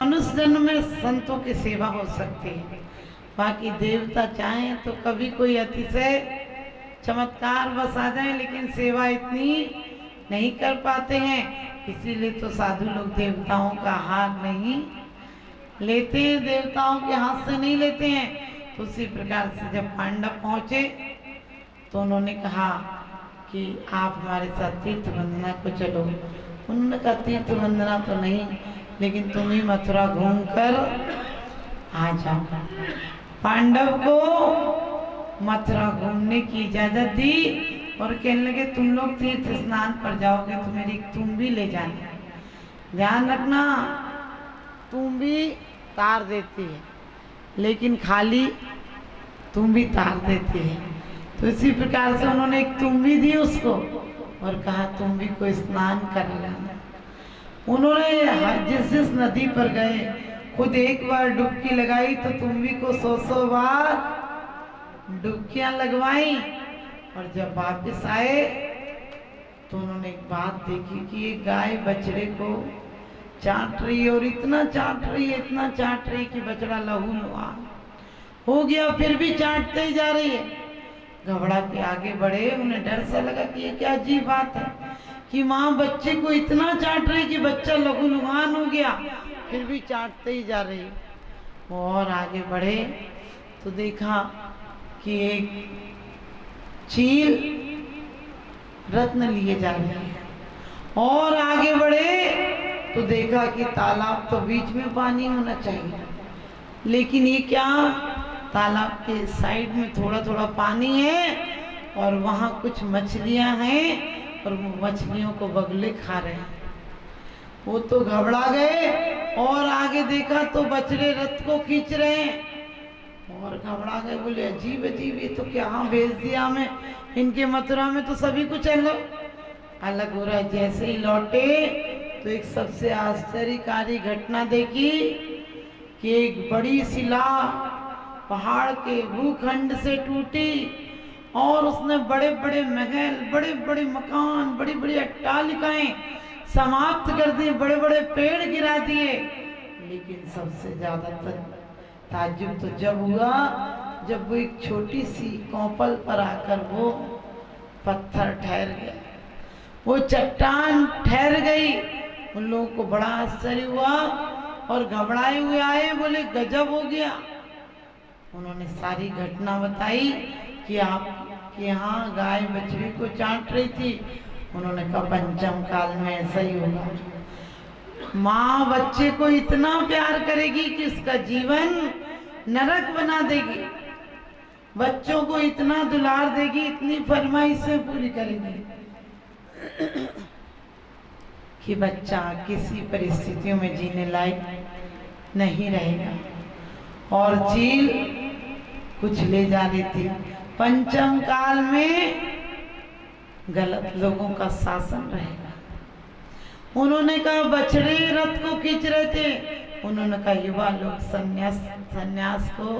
मनुष्य जन्म में संतों की सेवा हो सकती है, बाकी देवता चाहें तो कभी कोई अतिशय चमत्कार बस आ जाए, लेकिन सेवा इतनी नहीं कर पाते हैं। इसीलिए तो साधु लोग देवताओं का हाथ नहीं लेते हैं, देवताओं के हाथ से नहीं लेते हैं। तो उसी प्रकार से जब पांडव पहुंचे तो उन्होंने कहा कि आप हमारे साथ तीर्थ वंदना को चलो। उन्होंने कहा तीर्थ वंदना तो नहीं, लेकिन तुम ही मथुरा घूम कर आ जाओ। पांडव को मथुरा घूमने की इजाजत दी और कहने लगे तुम लोग तीर्थ स्नान पर जाओगे तो मेरी तुम भी ले जाना, ध्यान रखना तुम भी तार देती है, लेकिन खाली तुम भी तार देती है। तो इसी प्रकार से उन्होंने एक तुम भी दी उसको और कहा तुम भी को स्नान कर लेना। उन्होंने जिस नदी पर गए खुद एक बार डुबकी लगाई तो तुम भी को 100 बार डुबकियां लगवाई। और जब वापस आए तो उन्होंने एक बात देखी कि ये गाय बछड़े को चाट रही है, और इतना चाट रही है, इतना चाट रही है कि बछड़ा लहूलुहान हो गया, फिर भी चाटते ही जा रही है। घबरा के आगे बढ़े, उन्हें डर सा लगा कि ये क्या अजीब बात है कि माँ बच्चे को इतना चाट रही कि बच्चा लहूलुहान हो गया, फिर भी चाटते ही जा रही है। और आगे बढ़े तो देखा कि एक चील रत्न लिए जा रहे हैं। और आगे बढ़े तो देखा कि तालाब तो बीच में पानी होना चाहिए, लेकिन ये क्या, तालाब के साइड में थोड़ा थोड़ा पानी है और वहाँ कुछ मछलियाँ हैं और वो मछलियों को बगुले खा रहे हैं। वो तो घबरा गए और आगे देखा तो बछड़े रथ को खींच रहे हैं और घबरा गए, बोले अजीब अजीब, ये तो क्या भेज दिया हमें, इनके मथुरा में तो सभी कुछ अलग अलग हो रहा है। जैसे ही लौटे तो एक सबसे आश्चर्यकारी घटना देखी कि एक बड़ी शिला पहाड़ के भूखंड से टूटी और उसने बड़े बड़े महल, बड़े बड़े मकान, बड़ी बड़ी अट्टालिकाएं समाप्त कर दी, बड़े बड़े पेड़ गिरा दिए। लेकिन सबसे ज्यादा ताज्जुब तो जब हुआ जब वो एक छोटी सी कौपल पर आकर वो पत्थर ठहर गया, वो चट्टान ठहर गई। उन लोगों को बड़ा आश्चर्य हुआ और घबराए हुए आए, बोले गजब हो गया। उन्होंने सारी घटना बताई कि आप यहाँ गाय बछड़ी को चाट रही थी। उन्होंने कहा पंचम काल में ऐसा ही होगा, माँ बच्चे को इतना प्यार करेगी कि उसका जीवन नरक बना देगी, बच्चों को इतना दुलार देगी, इतनी फरमाइशें पूरी करेगी कि बच्चा किसी परिस्थितियों में जीने लायक नहीं रहेगा। और चील कुछ ले जा रही थी। पंचम काल में गलत लोगों का शासन रहेगा। उन्होंने कहा बछड़े रथ को खींच रहे थे, उन्होंने कहा युवा लोग संन्यास को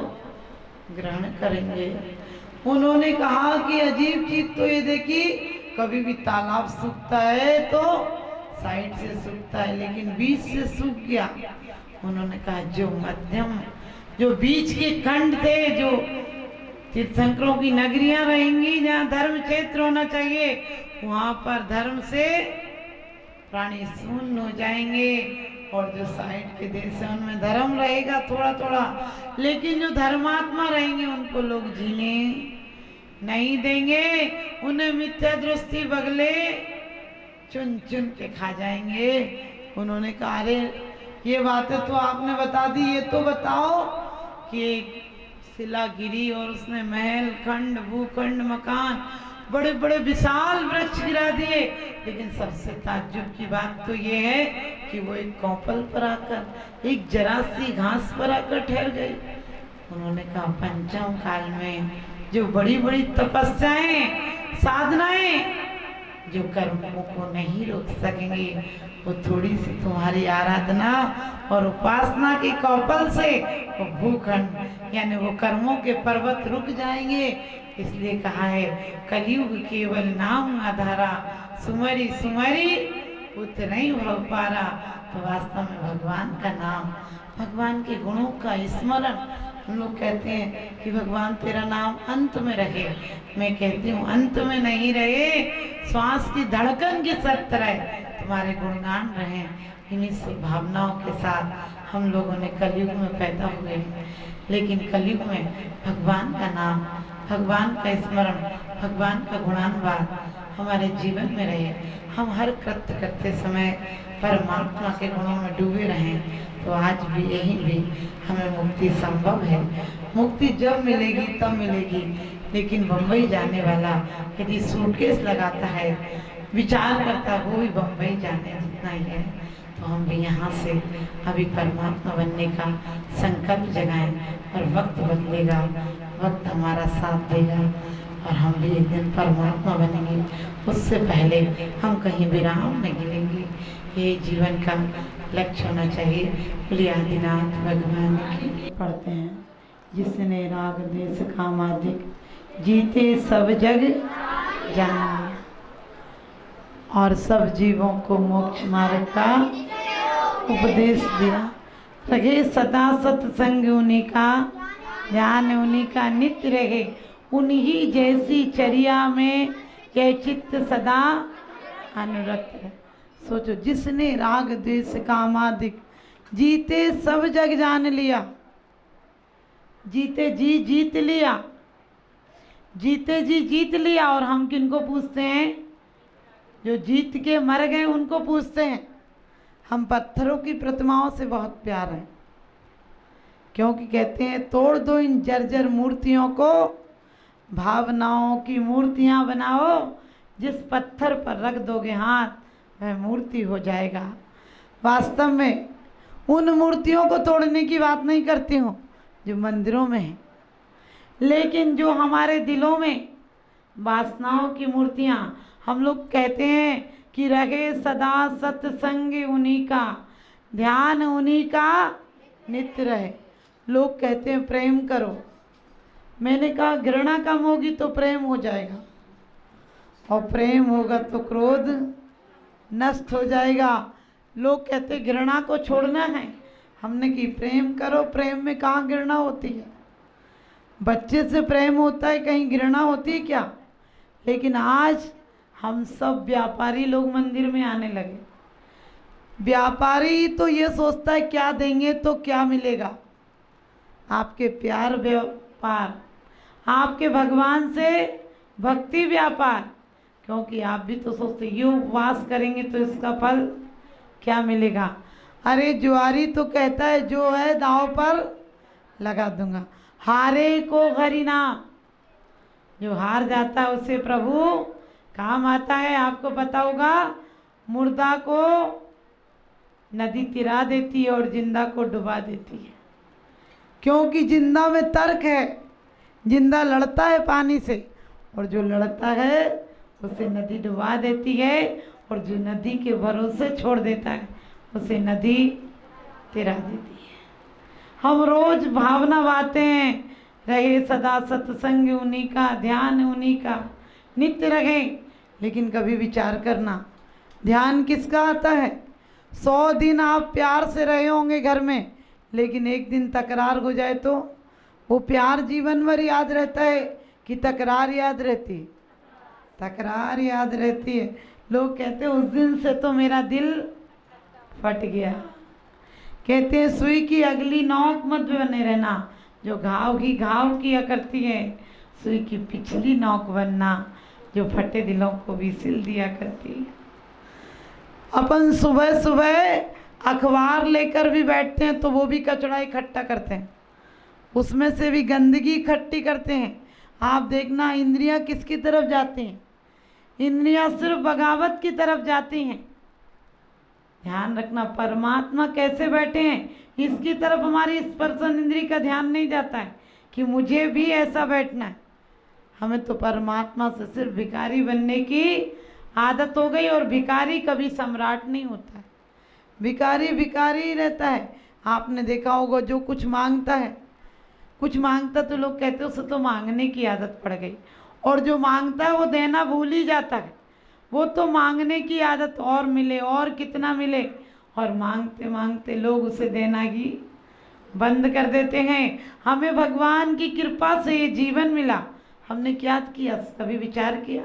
ग्रहण करेंगे। उन्होंने कहा कि अजीब चीज तो ये देखी, कभी भी तालाब सूखता है तो साइड से सूखता है, लेकिन बीच से सूख गया। उन्होंने कहा जो मध्यम, जो बीच के खंड थे, जो तीर्थंकरों की नगरियां रहेंगी, जहाँ धर्म क्षेत्र होना चाहिए, वहां पर धर्म से प्राणी शून्य हो जाएंगे। और जो साइड के देश है उनमें धर्म रहेगा थोड़ा थोड़ा, लेकिन जो धर्मात्मा रहेंगे उनको लोग जीने नहीं देंगे, उन्हें मिथ्या दृष्टि बगले चुन चुन के खा जाएंगे। उन्होंने कहा अरे ये बातें तो आपने बता दी, ये तो बताओ कि शिला गिरी और उसने महल खंड भूखंड मकान बड़े बड़े विशाल वृक्ष गिरा दिए, लेकिन सबसे ताज्जुब की बात तो ये है कि वो एक कौपल पर आकर, एक जरा सी घास पर आकर ठहर गई। उन्होंने कहा पंचम काल में जो बड़ी बड़ी तपस्याएं साधनाएं जो कर्मों को नहीं रोक सकेंगे, वो थोड़ी सी तुम्हारी आराधना और उपासना की कौपल से वो भूखंड यानी वो कर्मों के पर्वत रुक जाएंगे। इसलिए कहा है कलयुग केवल नाम आधारा, सुमरी सुमरी पुत्र नहीं भव पारा। तो वास्तव में भगवान का नाम, भगवान के गुणों का स्मरण, हम लोग कहते हैं कि भगवान तेरा नाम अंत में रहे। मैं कहती हूँ अंत में नहीं रहे, श्वास की धड़कन की सत्य रहे, तुम्हारे गुणगान रहे। इन्हीं से भावनाओं के साथ हम लोगों ने कलयुग में पैदा हुए, लेकिन कलयुग में भगवान का नाम, भगवान का स्मरण, भगवान का गुणानुवाद हमारे जीवन में रहे। हम हर कृत्य करते समय परमात्मा के गुणों में डूबे रहें, तो आज भी यही भी हमें मुक्ति संभव है। मुक्ति जब मिलेगी तब मिलेगी, लेकिन बम्बई जाने वाला यदि सूटकेस लगाता है, विचार करता है, वो भी बम्बई जाने जितना ही है। तो हम भी यहाँ से अभी परमात्मा बनने का संकल्प जगाएं, और वक्त बदलेगा, वक्त हमारा साथ देगा, और हम भी एक दिन परमात्मा बनेंगे। उससे पहले हम कहीं विराम नहीं गिरेंगे। ये जीवन का लक्ष्य होना चाहिए। बोलिए आदिनाथ भगवान की। पढ़ते हैं, जिसने राग देश काम अधिक, जीते सब जग जान लिया, और सब जीवों को मोक्ष मार्ग का उपदेश दिया। रहे सदा सत्संग उन्हीं का, ध्यान उन्हीं का नित्य रहे, उन्हीं जैसी चर्या में यह चित्त सदा अनुरक्त है। सोचो, जिसने राग द्वेष कामादिक, जीते सब जग जान लिया, जीते जी जीत लिया, जीते जी जीत लिया। और हम किनको पूछते हैं? जो जीत के मर गए उनको पूछते हैं। हम पत्थरों की प्रतिमाओं से बहुत प्यार है, क्योंकि कहते हैं तोड़ दो इन जर्जर मूर्तियों को, भावनाओं की मूर्तियां बनाओ। जिस पत्थर पर रख दोगे हाथ, वह मूर्ति हो जाएगा। वास्तव में उन मूर्तियों को तोड़ने की बात नहीं करती हूँ जो मंदिरों में है, लेकिन जो हमारे दिलों में वासनाओं की मूर्तियाँ, हम लोग कहते हैं कि रहे सदा सत्संग उन्हीं का, ध्यान उन्हीं का नित्य रहे। लोग कहते हैं प्रेम करो, मैंने कहा घृणा कम होगी तो प्रेम हो जाएगा, और प्रेम होगा तो क्रोध नष्ट हो जाएगा। लोग कहते घृणा को छोड़ना है, हमने की प्रेम करो। प्रेम में कहाँ घृणा होती है? बच्चे से प्रेम होता है, कहीं घृणा होती है क्या? लेकिन आज हम सब व्यापारी लोग मंदिर में आने लगे। व्यापारी तो ये सोचता है क्या देंगे तो क्या मिलेगा। आपके प्यार व्यापार, आपके भगवान से भक्ति व्यापार, क्योंकि आप भी तो सोचते ये उपवास करेंगे तो इसका फल क्या मिलेगा। अरे जुआरी तो कहता है जो है दांव पर लगा दूंगा, हारे को हरि नाम। जो हार जाता है उससे प्रभु काम आता है। आपको पता होगा, मुर्दा को नदी तिरा देती है और जिंदा को डुबा देती है, क्योंकि जिंदा में तर्क है। जिंदा लड़ता है पानी से, और जो लड़ता है उसे नदी डुबा देती है, और जो नदी के भरोसे छोड़ देता है उसे नदी तिरा देती है। हम रोज भावना बातें हैं, रहे सदा सत्संग उन्हीं का, ध्यान उन्हीं का नित्य रहे। लेकिन कभी विचार करना, ध्यान किसका आता है? 100 दिन आप प्यार से रहे होंगे घर में, लेकिन एक दिन तकरार हो जाए तो वो प्यार जीवन भर याद रहता है कि तकरार याद रहती है? तकरार याद रहती है। लोग कहते हैं उस दिन से तो मेरा दिल फट गया। कहते हैं सुई की अगली नोक मत बने रहना, जो घाव किया करती है। सुई की पिछली नोक बनना, जो फटे दिलों को भी सिल दिया करती है। अपन सुबह सुबह अखबार लेकर भी बैठते हैं तो वो भी कचड़ा इकट्ठा करते हैं, उसमें से भी गंदगी इकट्ठी करते हैं। आप देखना इंद्रियां किसकी तरफ जाती हैं? इंद्रियां सिर्फ बगावत की तरफ जाती हैं। ध्यान रखना, परमात्मा कैसे बैठे हैं इसकी तरफ हमारी स्पर्शन इंद्री का ध्यान नहीं जाता है कि मुझे भी ऐसा बैठना है। हमें तो परमात्मा से सिर्फ भिखारी बनने की आदत हो गई, और भिखारी कभी सम्राट नहीं होता है। भिखारी भिखारी ही रहता है। आपने देखा होगा जो कुछ मांगता है, कुछ मांगता तो लोग कहते हैं उसे तो मांगने की आदत पड़ गई, और जो मांगता है वो देना भूल ही जाता है। वो तो मांगने की आदत, और मिले और कितना मिले, और मांगते मांगते लोग उसे देना ही बंद कर देते हैं। हमें भगवान की कृपा से ये जीवन मिला, हमने क्या किया, कभी विचार किया?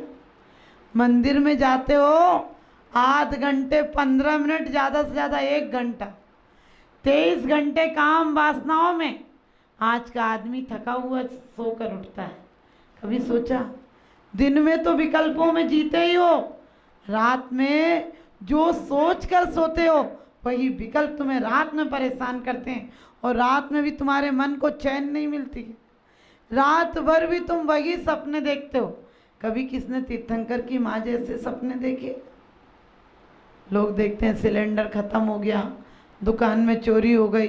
मंदिर में जाते हो आध घंटे 15 मिनट, ज़्यादा से ज़्यादा 1 घंटा, 23 घंटे काम वासनाओं में। आज का आदमी थका हुआ सोकर उठता है। कभी सोचा? दिन में तो विकल्पों में जीते ही हो, रात में जो सोच कर सोते हो वही विकल्प तुम्हें रात में परेशान करते हैं, और रात में भी तुम्हारे मन को चैन नहीं मिलती है। रात भर भी तुम वही सपने देखते हो। कभी किसने तीर्थंकर की माँ जैसे सपने देखे? लोग देखते हैं सिलेंडर खत्म हो गया, दुकान में चोरी हो गई,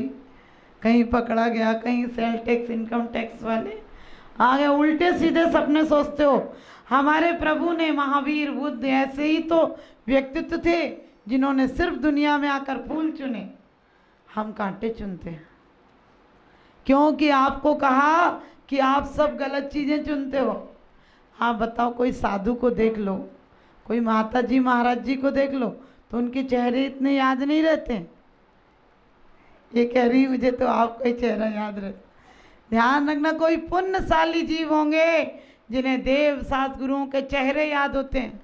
कहीं पकड़ा गया, कहीं सेल टैक्स इनकम टैक्स वाले आ गए, उल्टे सीधे सपने सोचते हो। हमारे प्रभु ने, महावीर बुद्ध ऐसे ही तो व्यक्तित्व थे जिन्होंने सिर्फ दुनिया में आकर फूल चुने, हम कांटे चुनते हैं। क्योंकि आपको कहा कि आप सब गलत चीज़ें चुनते हो। आप बताओ, कोई साधु को देख लो, कोई माता जी महाराज जी को देख लो, तो उनके चेहरे इतने याद नहीं रहते हैं। ये कह रही मुझे तो आपका ही चेहरा याद रहता। ध्यान रखना, कोई पुण्यशाली जीव होंगे जिन्हें देव सात गुरुओं के चेहरे याद होते हैं,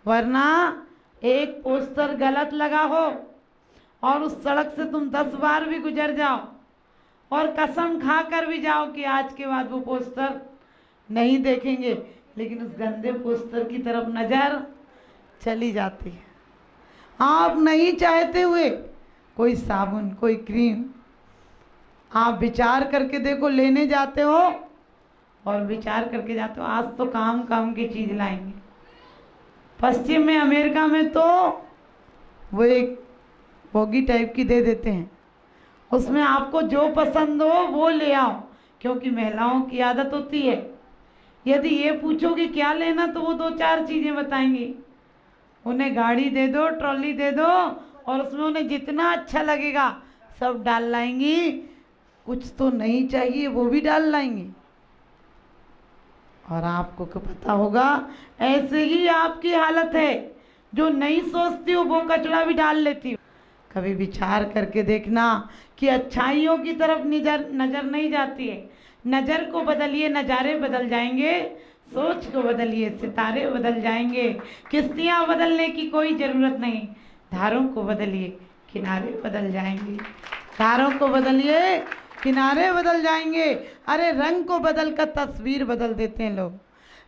वरना एक पोस्टर गलत लगा हो और उस सड़क से तुम 10 बार भी गुजर जाओ और कसम खा कर भी जाओ कि आज के बाद वो पोस्टर नहीं देखेंगे, लेकिन उस गंदे पोस्टर की तरफ नज़र चली जाती है। आप नहीं चाहते हुए कोई साबुन, कोई क्रीम, आप विचार करके देखो, लेने जाते हो और विचार करके जाते हो आज तो काम काम की चीज़ लाएंगे। पश्चिम में, अमेरिका में तो वो एक बोगी टाइप की दे देते हैं, उसमें आपको जो पसंद हो वो ले आओ, क्योंकि महिलाओं की आदत होती है, यदि ये पूछोगे क्या लेना तो वो 2-4 चीज़ें बताएंगी। उन्हें गाड़ी दे दो, ट्रॉली दे दो, और उसमें उन्हें जितना अच्छा लगेगा सब डाल लाएंगी, कुछ तो नहीं चाहिए वो भी डाल लाएंगी। और आपको क्या पता होगा, ऐसे ही आपकी हालत है, जो नहीं सोचती हो वो कचरा भी डाल लेती हो। कभी विचार करके देखना कि अच्छाइयों की तरफ नज़र नहीं जाती है। नज़र को बदलिए, नज़ारे बदल जाएंगे। सोच को बदलिए, सितारे बदल जाएंगे। किश्तियाँ बदलने की कोई ज़रूरत नहीं, धारों को बदलिए, किनारे बदल जाएंगे। धारों को बदलिए, किनारे बदल जाएंगे। अरे रंग को बदल कर तस्वीर बदल देते हैं लोग,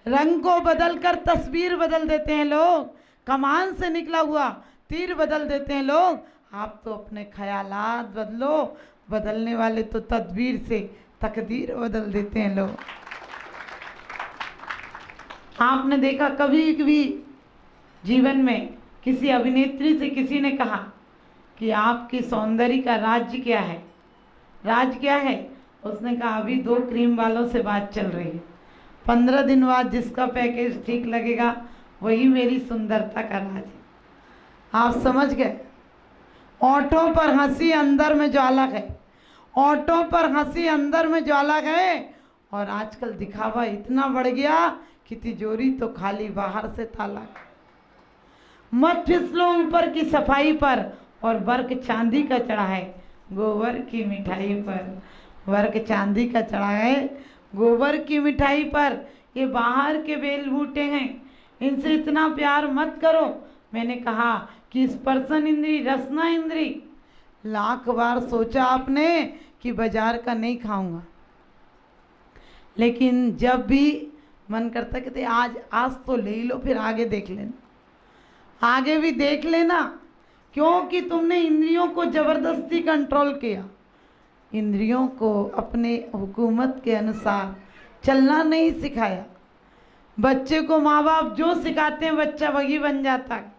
रंग को बदल कर तस्वीर बदल देते हैं लोग। कमान से निकला हुआ तीर बदल देते हैं लोग। आप तो अपने ख्यालात बदलो, बदलने वाले तो तदबीर से तकदीर बदल देते हैं लोग। आपने देखा कभी कभी जीवन में किसी अभिनेत्री से किसी ने कहा कि आपकी सौंदर्य का राज क्या है? राज क्या है? उसने कहा अभी 2 क्रीम वालों से बात चल रही है, 15 दिन बाद जिसका पैकेज ठीक लगेगा वही मेरी सुंदरता का राज है। आप समझ गए? ओंठों पर हंसी, अंदर में ज्वाला है। ओंठों पर हंसी, अंदर में ज्वाला है। और आजकल दिखावा इतना बढ़ गया कि तिजोरी तो खाली, बाहर से ताला। मत फिसलो ऊपर की सफाई पर, और वर्क चांदी का चढ़ा है गोबर की मिठाई पर। वर्क चांदी का चढ़ा है गोबर की मिठाई पर। ये बाहर के बेल बूटे हैं, इनसे इतना प्यार मत करो। मैंने कहा कि स्पर्शन इंद्री, रसना इंद्री, लाख बार सोचा आपने कि बाजार का नहीं खाऊंगा, लेकिन जब भी मन करता कहते आज तो ले लो, फिर आगे देख लेना, आगे भी देख लेना, क्योंकि तुमने इंद्रियों को ज़बरदस्ती कंट्रोल किया। इंद्रियों को अपने हुकूमत के अनुसार चलना नहीं सिखाया। बच्चे को माँ बाप जो सिखाते हैं बच्चा वही बन जाता है।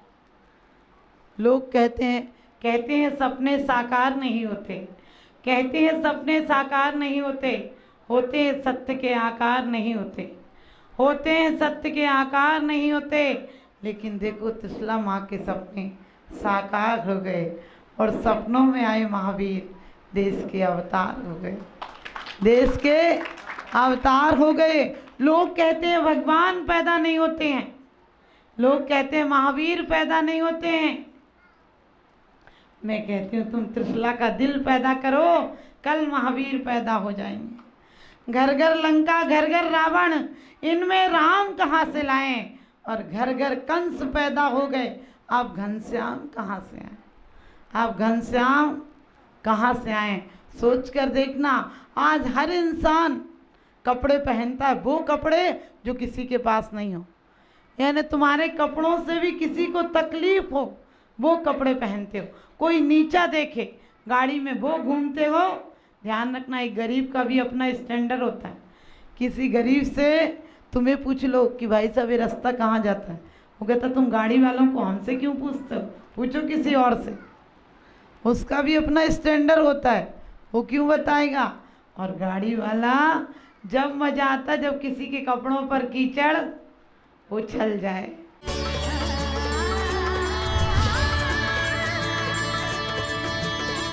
लोग कहते हैं सपने साकार नहीं होते, कहते हैं सपने साकार नहीं होते, होते हैं सत्य के आकार नहीं होते, होते हैं सत्य के आकार नहीं होते। लेकिन देखो त्रिशला माँ के सपने साकार हो गए, और सपनों में आए महावीर, देश के अवतार हो गए, देश के अवतार हो गए। लोग कहते हैं भगवान पैदा नहीं होते हैं, लोग कहते हैं महावीर पैदा नहीं होते हैं, मैं कहती हूँ तुम त्रिशला का दिल पैदा करो, कल महावीर पैदा हो जाएंगे। घर घर लंका, घर घर रावण, इनमें राम कहाँ से लाएं? और घर घर कंस पैदा हो गए, आप घनश्याम कहाँ से आए? आप घनश्याम कहाँ से आए? सोच कर देखना। आज हर इंसान कपड़े पहनता है, वो कपड़े जो किसी के पास नहीं हो, यानी तुम्हारे कपड़ों से भी किसी को तकलीफ हो वो कपड़े पहनते हो। कोई नीचा देखे, गाड़ी में वो घूमते हो। ध्यान रखना, एक गरीब का भी अपना स्टैंडर्ड होता है। किसी गरीब से तुम्हें पूछ लो कि भाई साहब ये रास्ता कहाँ जाता है, वो कहता तुम गाड़ी वालों को हमसे क्यों पूछते हो, पूछो किसी और से। उसका भी अपना स्टैंडर्ड होता है, वो क्यों बताएगा। और गाड़ी वाला जब मजा आता जब किसी के कपड़ों पर कीचड़ उछल जाए।